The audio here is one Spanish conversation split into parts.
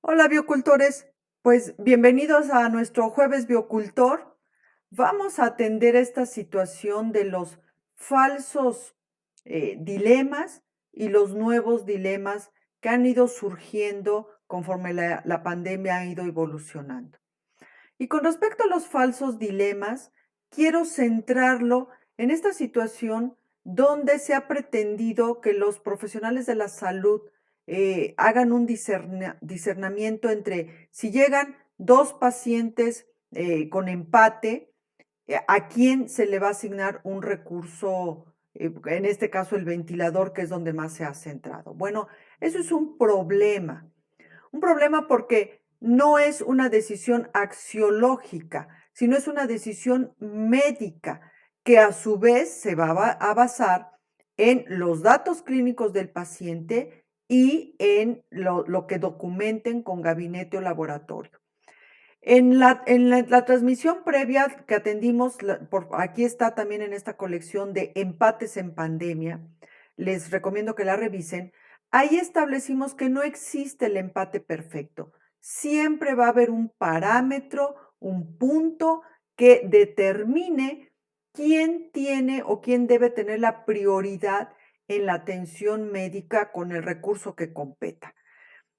Hola biocultores, pues bienvenidos a nuestro jueves biocultor. Vamos a atender esta situación de los falsos dilemas y los nuevos dilemas que han ido surgiendo conforme la pandemia ha ido evolucionando. Y con respecto a los falsos dilemas, quiero centrarlo en esta situación donde se ha pretendido que los profesionales de la salud hagan un discernimiento entre si llegan dos pacientes con empate, a quién se le va a asignar un recurso, en este caso el ventilador, que es donde más se ha centrado. Bueno, eso es un problema porque no es una decisión axiológica, sino es una decisión médica que a su vez se va a basar en los datos clínicos del paciente y en lo que documenten con gabinete o laboratorio. En la transmisión previa que atendimos, aquí está también en esta colección de empates en pandemia, les recomiendo que la revisen. Ahí establecimos que no existe el empate perfecto. Siempre va a haber un parámetro, un punto que determine quién tiene o quién debe tener la prioridad en la atención médica con el recurso que competa.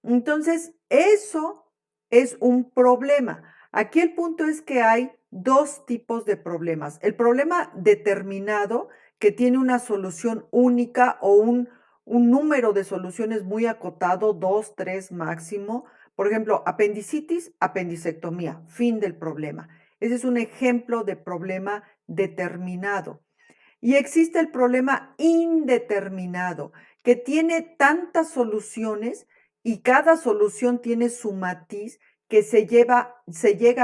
Entonces, eso es un problema. Aquí el punto es que hay dos tipos de problemas. El problema determinado, que tiene una solución única o un número de soluciones muy acotado, 2, 3 máximo. Por ejemplo, apendicitis, apendicectomía, fin del problema. Ese es un ejemplo de problema determinado. Y existe el problema indeterminado, que tiene tantas soluciones y cada solución tiene su matiz que se llega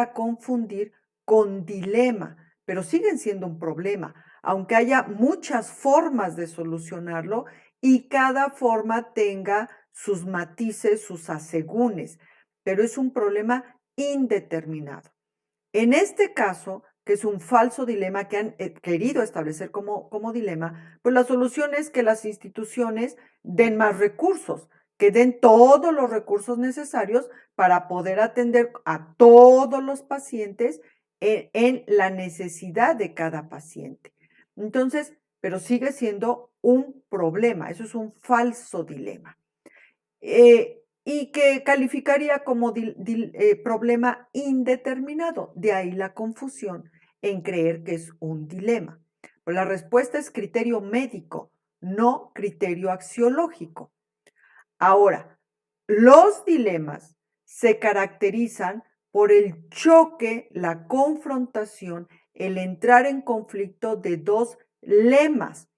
a confundir con dilema, pero siguen siendo un problema, aunque haya muchas formas de solucionarlo y cada forma tenga sus matices, sus asegúnes, pero es un problema indeterminado. En este caso, que es un falso dilema que han querido establecer como dilema, pues la solución es que las instituciones den más recursos, que den todos los recursos necesarios para poder atender a todos los pacientes en la necesidad de cada paciente. Entonces, pero sigue siendo un problema, eso es un falso dilema. Y que calificaría como problema indeterminado. De ahí la confusión en creer que es un dilema. Pues la respuesta es criterio médico, no criterio axiológico. Ahora, los dilemas se caracterizan por el choque, la confrontación, el entrar en conflicto de dos lemas.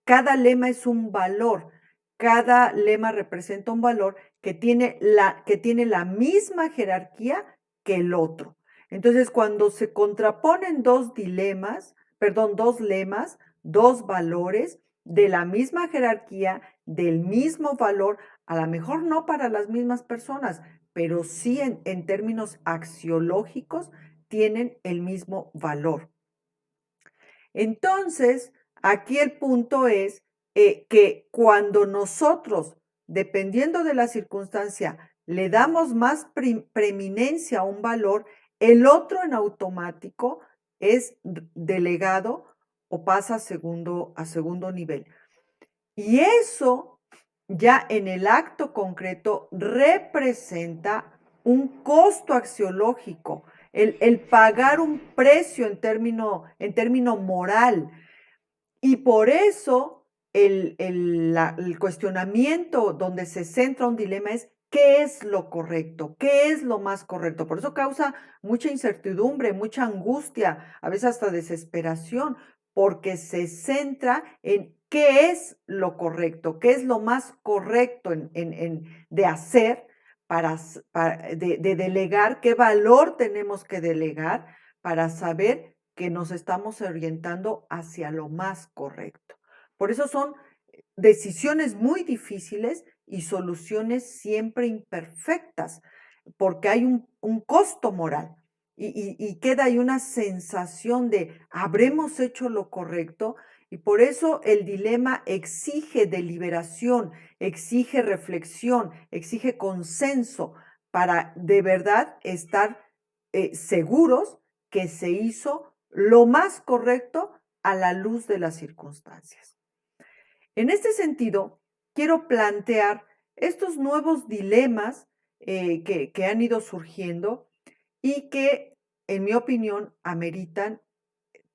Cada lema es un valor. Cada lema representa un valor que tiene la misma jerarquía que el otro. Entonces, cuando se contraponen dos dilemas, perdón, dos lemas, dos valores de la misma jerarquía, del mismo valor, a lo mejor no para las mismas personas, pero sí en términos axiológicos tienen el mismo valor. Entonces, aquí el punto es que cuando nosotros, dependiendo de la circunstancia, le damos más preeminencia a un valor, el otro en automático es delegado o pasa a segundo nivel. Y eso ya en el acto concreto representa un costo axiológico, el pagar un precio en término moral. Y por eso el cuestionamiento donde se centra un dilema es ¿qué es lo correcto? ¿Qué es lo más correcto? Por eso causa mucha incertidumbre, mucha angustia, a veces hasta desesperación, porque se centra en qué es lo correcto, qué es lo más correcto de hacer de delegar, qué valor tenemos que delegar para saber que nos estamos orientando hacia lo más correcto. Por eso son decisiones muy difíciles y soluciones siempre imperfectas, porque hay un costo moral y queda ahí una sensación de, ¿habremos hecho lo correcto? Y por eso el dilema exige deliberación, exige reflexión, exige consenso para de verdad estar seguros que se hizo lo más correcto a la luz de las circunstancias. En este sentido, quiero plantear estos nuevos dilemas que han ido surgiendo y que, en mi opinión, ameritan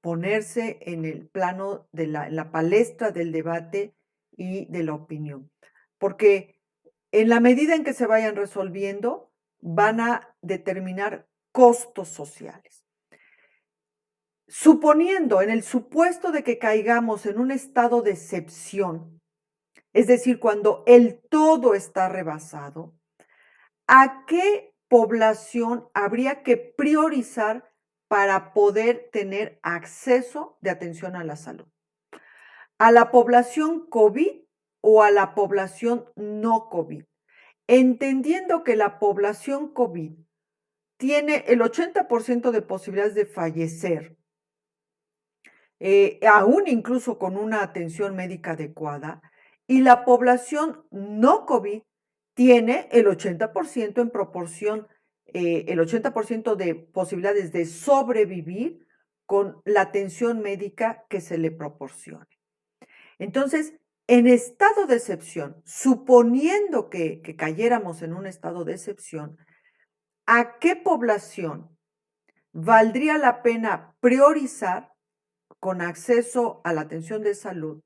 ponerse en el plano de la palestra del debate y de la opinión. Porque en la medida en que se vayan resolviendo, van a determinar costos sociales. Suponiendo, en el supuesto de que caigamos en un estado de excepción, es decir, cuando el todo está rebasado, ¿a qué población habría que priorizar para poder tener acceso de atención a la salud? ¿A la población COVID o a la población no COVID? Entendiendo que la población COVID tiene el 80% de posibilidades de fallecer, aún incluso con una atención médica adecuada, y la población no COVID tiene el 80% en proporción, el 80% de posibilidades de sobrevivir con la atención médica que se le proporcione. Entonces, en estado de excepción, suponiendo que cayéramos en un estado de excepción, ¿a qué población valdría la pena priorizar con acceso a la atención de salud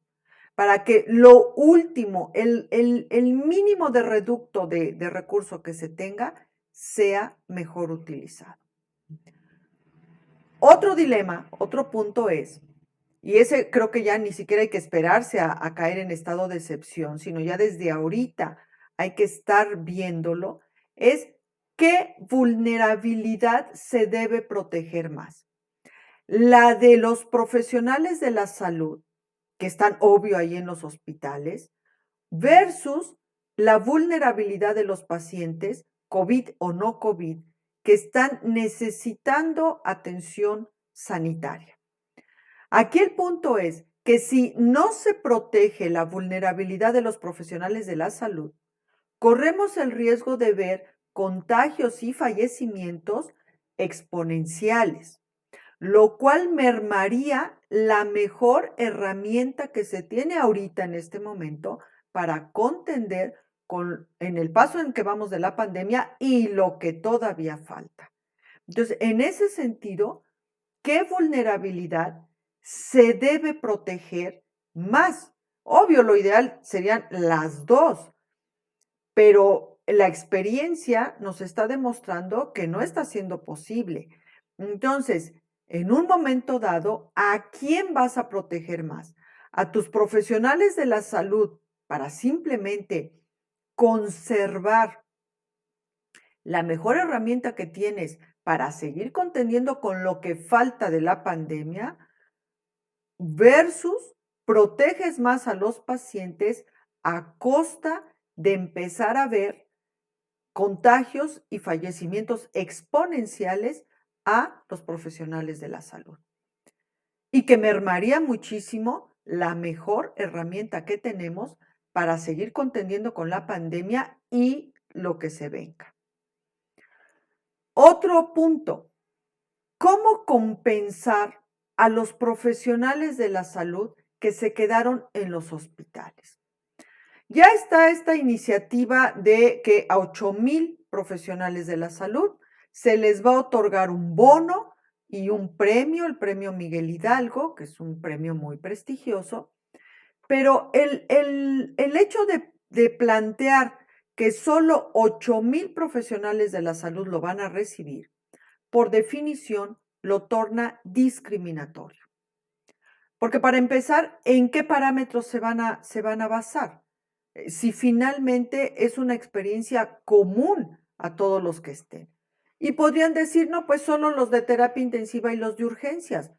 para que lo último, el mínimo de reducto de recurso que se tenga sea mejor utilizado? Otro dilema, otro punto es, y ese creo que ya ni siquiera hay que esperarse a caer en estado de excepción, sino ya desde ahorita hay que estar viéndolo, es qué vulnerabilidad se debe proteger más. La de los profesionales de la salud, que están obvio ahí en los hospitales, versus la vulnerabilidad de los pacientes, COVID o no COVID, que están necesitando atención sanitaria. Aquí el punto es que si no se protege la vulnerabilidad de los profesionales de la salud, corremos el riesgo de ver contagios y fallecimientos exponenciales, lo cual mermaría la mejor herramienta que se tiene ahorita en este momento para contender en el paso en que vamos de la pandemia y lo que todavía falta. Entonces, en ese sentido, ¿qué vulnerabilidad se debe proteger más? Obvio, lo ideal serían las dos, pero la experiencia nos está demostrando que no está siendo posible. Entonces, en un momento dado, ¿a quién vas a proteger más? ¿A tus profesionales de la salud para simplemente conservar la mejor herramienta que tienes para seguir contendiendo con lo que falta de la pandemia versus proteges más a los pacientes a costa de empezar a ver contagios y fallecimientos exponenciales a los profesionales de la salud? Y que mermaría muchísimo la mejor herramienta que tenemos para seguir contendiendo con la pandemia y lo que se venga. Otro punto, ¿cómo compensar a los profesionales de la salud que se quedaron en los hospitales? Ya está esta iniciativa de que a 8,000 profesionales de la salud se les va a otorgar un bono y un premio, el premio Miguel Hidalgo, que es un premio muy prestigioso, pero el hecho de plantear que solo 8,000 profesionales de la salud lo van a recibir, por definición, lo torna discriminatorio. Porque para empezar, ¿en qué parámetros se van a basar? Si finalmente es una experiencia común a todos los que estén. Y podrían decir, no, pues solo los de terapia intensiva y los de urgencias.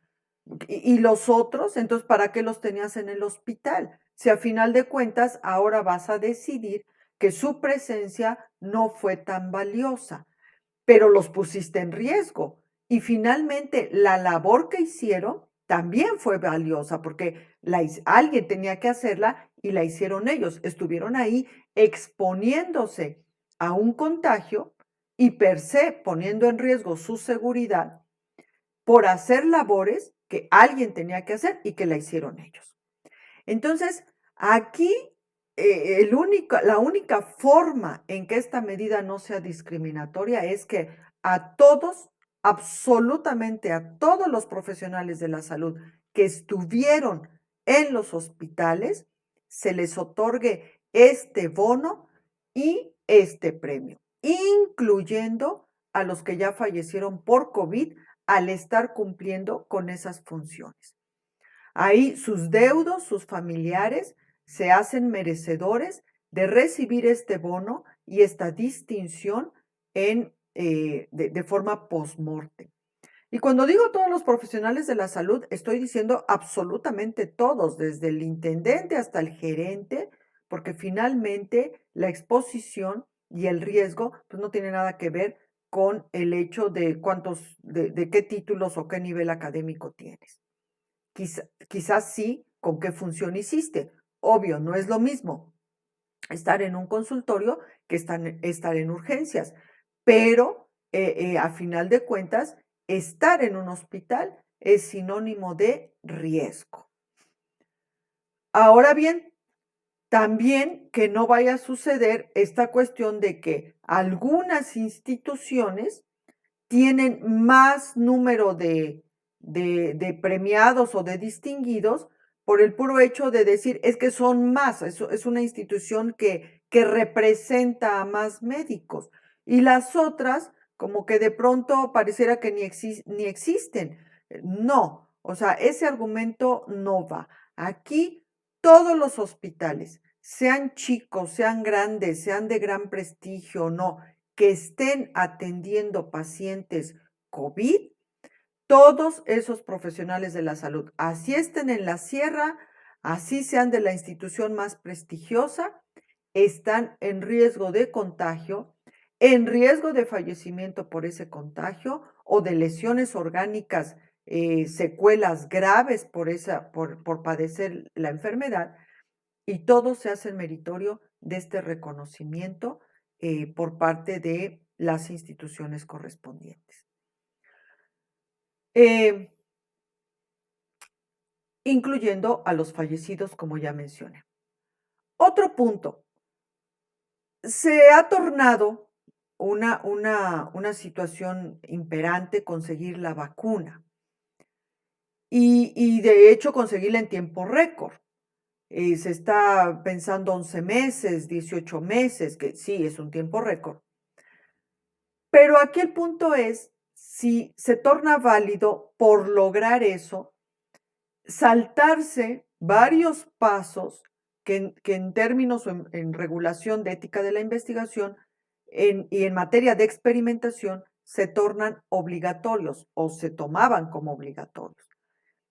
Y los otros, entonces, ¿para qué los tenías en el hospital? Si a final de cuentas ahora vas a decidir que su presencia no fue tan valiosa, pero los pusiste en riesgo. Y finalmente la labor que hicieron también fue valiosa porque alguien tenía que hacerla y la hicieron ellos. Estuvieron ahí exponiéndose a un contagio y per se poniendo en riesgo su seguridad por hacer labores que alguien tenía que hacer y que la hicieron ellos. Entonces, aquí la única forma en que esta medida no sea discriminatoria es que a todos, absolutamente a todos los profesionales de la salud que estuvieron en los hospitales, se les otorgue este bono y este premio, incluyendo a los que ya fallecieron por COVID al estar cumpliendo con esas funciones. Ahí sus deudos, sus familiares, se hacen merecedores de recibir este bono y esta distinción de forma post-mortem. Y cuando digo todos los profesionales de la salud, estoy diciendo absolutamente todos, desde el intendente hasta el gerente, porque finalmente la exposición y el riesgo pues no tiene nada que ver con el hecho de de qué títulos o qué nivel académico tienes. Quizás sí, con qué función hiciste. Obvio, no es lo mismo estar en un consultorio que estar en urgencias, pero a final de cuentas, estar en un hospital es sinónimo de riesgo. Ahora bien, también que no vaya a suceder esta cuestión de que algunas instituciones tienen más número de premiados o de distinguidos por el puro hecho de decir, es que son más, es una institución que representa a más médicos. Y las otras, como que de pronto pareciera que ni existen. No, o sea, ese argumento no va. Aquí todos los hospitales, sean chicos, sean grandes, sean de gran prestigio o no, que estén atendiendo pacientes COVID, todos esos profesionales de la salud, así estén en la sierra, así sean de la institución más prestigiosa, están en riesgo de contagio, en riesgo de fallecimiento por ese contagio o de lesiones orgánicas, secuelas graves por padecer la enfermedad, y todos se hacen meritorio de este reconocimiento por parte de las instituciones correspondientes. Incluyendo a los fallecidos, como ya mencioné. Otro punto, se ha tornado una situación imperante conseguir la vacuna y de hecho conseguirla en tiempo récord. Se está pensando 11 meses, 18 meses, que sí es un tiempo récord. Pero aquí el punto es si se torna válido por lograr eso, saltarse varios pasos que en términos o en regulación de ética de la investigación y en materia de experimentación se tornan obligatorios o se tomaban como obligatorios.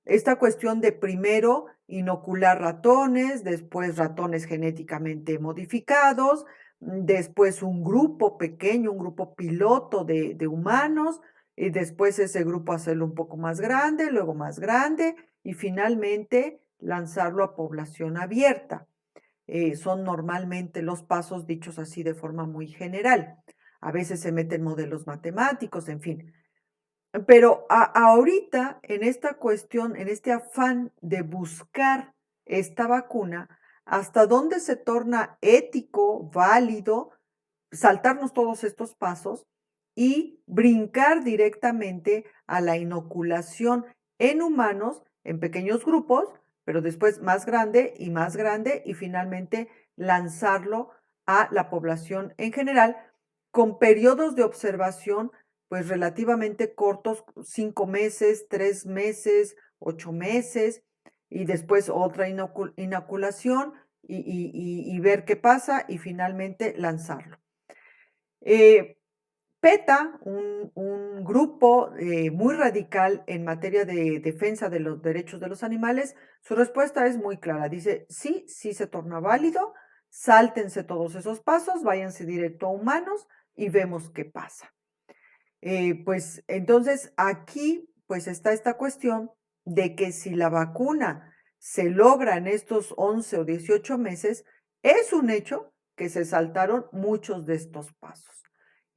Esta cuestión de primero inocular ratones, después ratones genéticamente modificados, después un grupo pequeño, un grupo piloto de humanos, y después ese grupo hacerlo un poco más grande, luego más grande, y finalmente lanzarlo a población abierta. Son normalmente los pasos dichos así de forma muy general. A veces se meten modelos matemáticos, en fin. Pero ahorita, en esta cuestión, en este afán de buscar esta vacuna, ¿hasta dónde se torna ético, válido, saltarnos todos estos pasos y brincar directamente a la inoculación en humanos, en pequeños grupos, pero después más grande, y finalmente lanzarlo a la población en general, con periodos de observación pues relativamente cortos, 5 meses, 3 meses, 8 meses, y después otra inoculación y ver qué pasa y finalmente lanzarlo. PETA, un grupo muy radical en materia de defensa de los derechos de los animales, su respuesta es muy clara. Dice, sí, sí se torna válido, sáltense todos esos pasos, váyanse directo a humanos y vemos qué pasa. Pues entonces aquí pues está esta cuestión de que si la vacuna se logra en estos 11 o 18 meses, es un hecho que se saltaron muchos de estos pasos.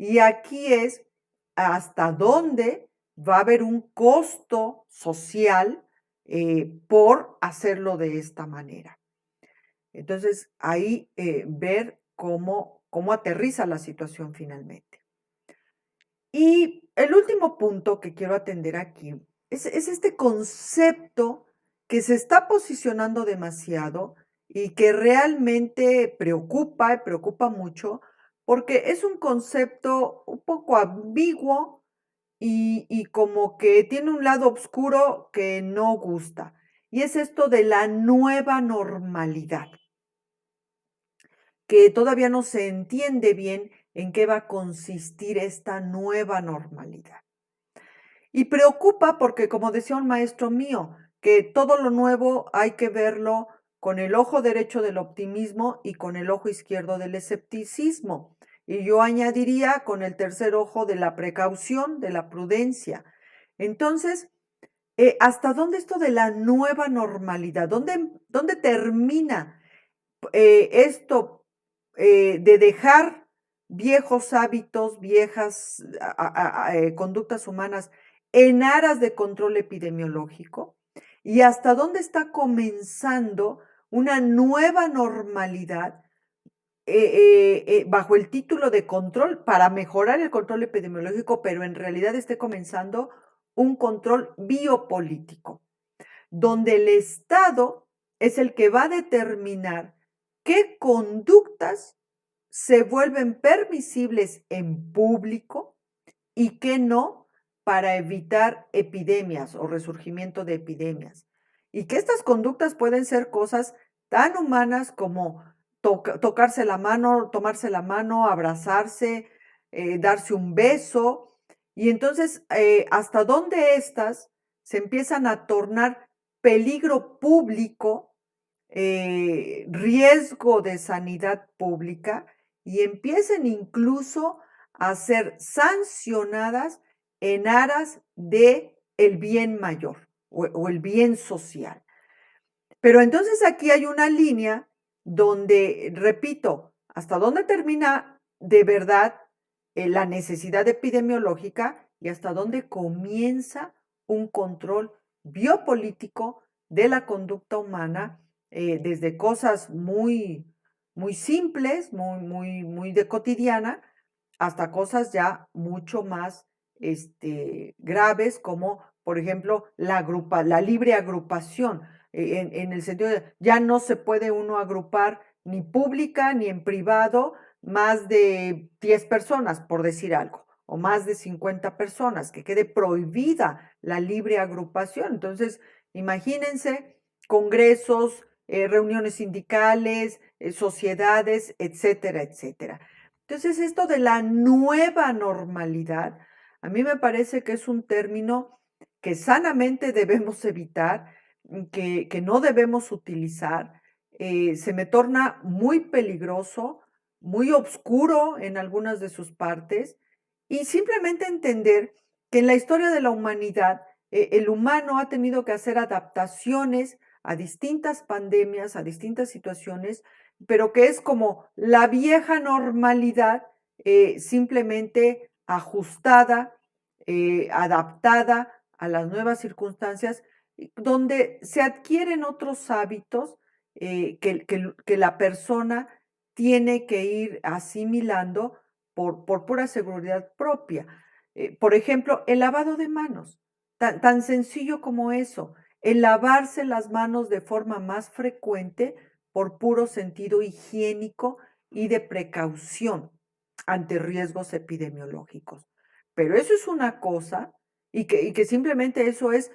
Y aquí es hasta dónde va a haber un costo social por hacerlo de esta manera. Entonces, ahí ver cómo aterriza la situación finalmente. Y el último punto que quiero atender aquí es este concepto que se está posicionando demasiado y que realmente preocupa, y preocupa mucho, porque es un concepto un poco ambiguo y como que tiene un lado oscuro que no gusta, y es esto de la nueva normalidad, que todavía no se entiende bien en qué va a consistir esta nueva normalidad. Y preocupa porque, como decía un maestro mío, que todo lo nuevo hay que verlo con el ojo derecho del optimismo y con el ojo izquierdo del escepticismo. Y yo añadiría con el tercer ojo de la precaución, de la prudencia. Entonces, ¿hasta dónde esto de la nueva normalidad? ¿Dónde termina esto de dejar viejos hábitos, viejas conductas humanas en aras de control epidemiológico? ¿Y hasta dónde está comenzando una nueva normalidad bajo el título de control para mejorar el control epidemiológico, pero en realidad esté comenzando un control biopolítico, donde el Estado es el que va a determinar qué conductas se vuelven permisibles en público y qué no para evitar epidemias o resurgimiento de epidemias? Y que estas conductas pueden ser cosas tan humanas como tocarse la mano, tomarse la mano, abrazarse, darse un beso. Y entonces, ¿hasta dónde estas se empiezan a tornar peligro público, riesgo de sanidad pública y empiecen incluso a ser sancionadas en aras de el bien mayor o el bien social? Pero entonces aquí hay una línea donde, repito, hasta dónde termina de verdad la necesidad epidemiológica y hasta dónde comienza un control biopolítico de la conducta humana, desde cosas muy simples, muy de cotidiana, hasta cosas ya mucho más graves, como por ejemplo la libre agrupación, en el sentido de ya no se puede uno agrupar ni pública ni en privado más de 10 personas, por decir algo, o más de 50 personas, que quede prohibida la libre agrupación. Entonces, imagínense congresos, reuniones sindicales, sociedades, etcétera, etcétera. Entonces, esto de la nueva normalidad, a mí me parece que es un término que sanamente debemos evitar, que no debemos utilizar. Se me torna muy peligroso, muy oscuro en algunas de sus partes, y simplemente entender que en la historia de la humanidad, el humano ha tenido que hacer adaptaciones a distintas pandemias, a distintas situaciones, pero que es como la vieja normalidad, simplemente ajustada, adaptada a las nuevas circunstancias, donde se adquieren otros hábitos que la persona tiene que ir asimilando por pura seguridad propia. Por ejemplo, el lavado de manos, tan sencillo como eso, el lavarse las manos de forma más frecuente por puro sentido higiénico y de precaución ante riesgos epidemiológicos. Pero eso es una cosa y que simplemente eso es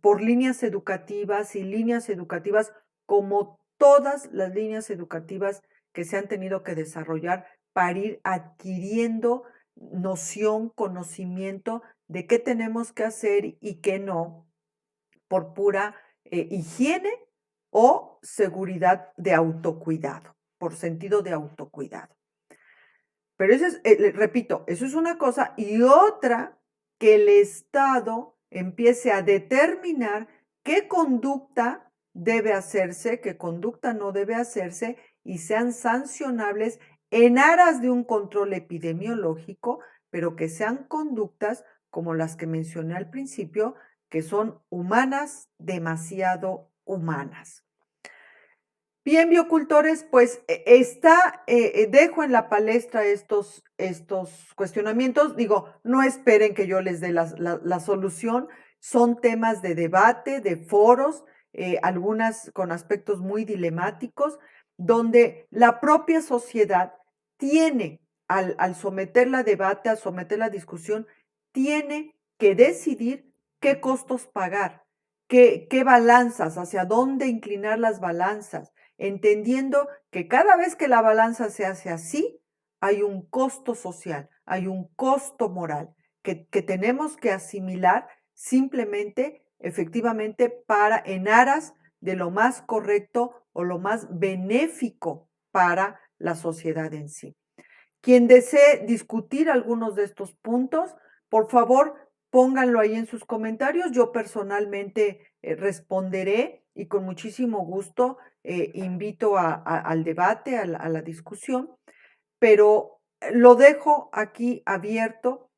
por líneas educativas y líneas educativas como todas las líneas educativas que se han tenido que desarrollar para ir adquiriendo noción, conocimiento de qué tenemos que hacer y qué no, por pura higiene o seguridad de autocuidado, por sentido de autocuidado. Pero eso es, repito, eso es una cosa y otra, que el Estado empiece a determinar qué conducta debe hacerse, qué conducta no debe hacerse y sean sancionables en aras de un control epidemiológico, pero que sean conductas como las que mencioné al principio, que son humanas, demasiado humanas. Bien, biocultores, pues dejo en la palestra estos cuestionamientos. Digo, no esperen que yo les dé la solución. Son temas de debate, de foros, algunas con aspectos muy dilemáticos, donde la propia sociedad tiene, al someterla a debate, al someterla a discusión, tiene que decidir qué costos pagar, qué balanzas, hacia dónde inclinar las balanzas, entendiendo que cada vez que la balanza se hace así, hay un costo social, hay un costo moral que tenemos que asimilar simplemente, efectivamente, para en aras de lo más correcto o lo más benéfico para la sociedad en sí. Quien desee discutir algunos de estos puntos, por favor, pónganlo ahí en sus comentarios. Yo personalmente responderé y con muchísimo gusto invito al debate, a la discusión, pero lo dejo aquí abierto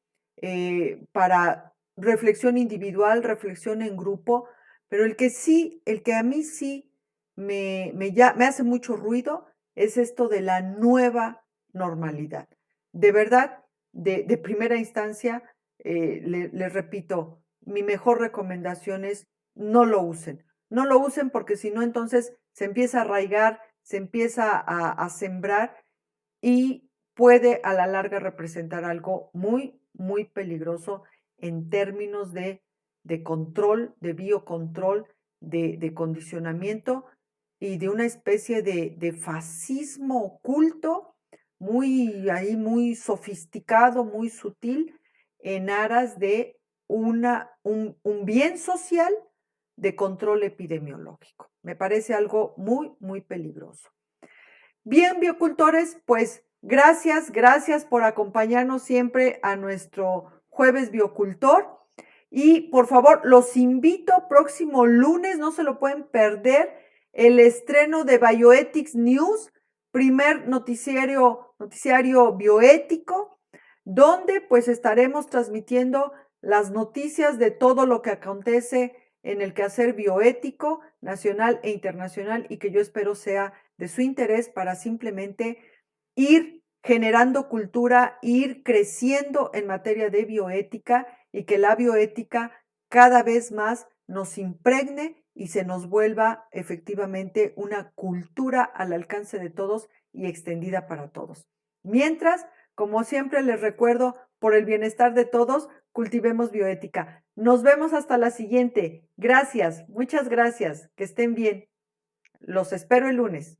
para reflexión individual, reflexión en grupo, pero el que a mí sí me hace mucho ruido es esto de la nueva normalidad. De verdad, de primera instancia, les repito, mi mejor recomendación es no lo usen. No lo usen porque si no, entonces se empieza a arraigar, se empieza a sembrar y puede a la larga representar algo muy, muy peligroso en términos de control, de biocontrol, de condicionamiento y de una especie de fascismo oculto, muy sofisticado, muy sutil, en aras de un bien social de control epidemiológico. Me parece algo muy, muy peligroso. Bien, biocultores, pues gracias por acompañarnos siempre a nuestro jueves biocultor. Y por favor, los invito próximo lunes, no se lo pueden perder, el estreno de Bioethics News, primer noticiario bioético, donde pues estaremos transmitiendo las noticias de todo lo que acontece en el quehacer bioético nacional e internacional y que yo espero sea de su interés para simplemente ir generando cultura, ir creciendo en materia de bioética y que la bioética cada vez más nos impregne y se nos vuelva efectivamente una cultura al alcance de todos y extendida para todos. Mientras, como siempre les recuerdo, por el bienestar de todos, cultivemos bioética. Nos vemos hasta la siguiente. Gracias, muchas gracias. Que estén bien. Los espero el lunes.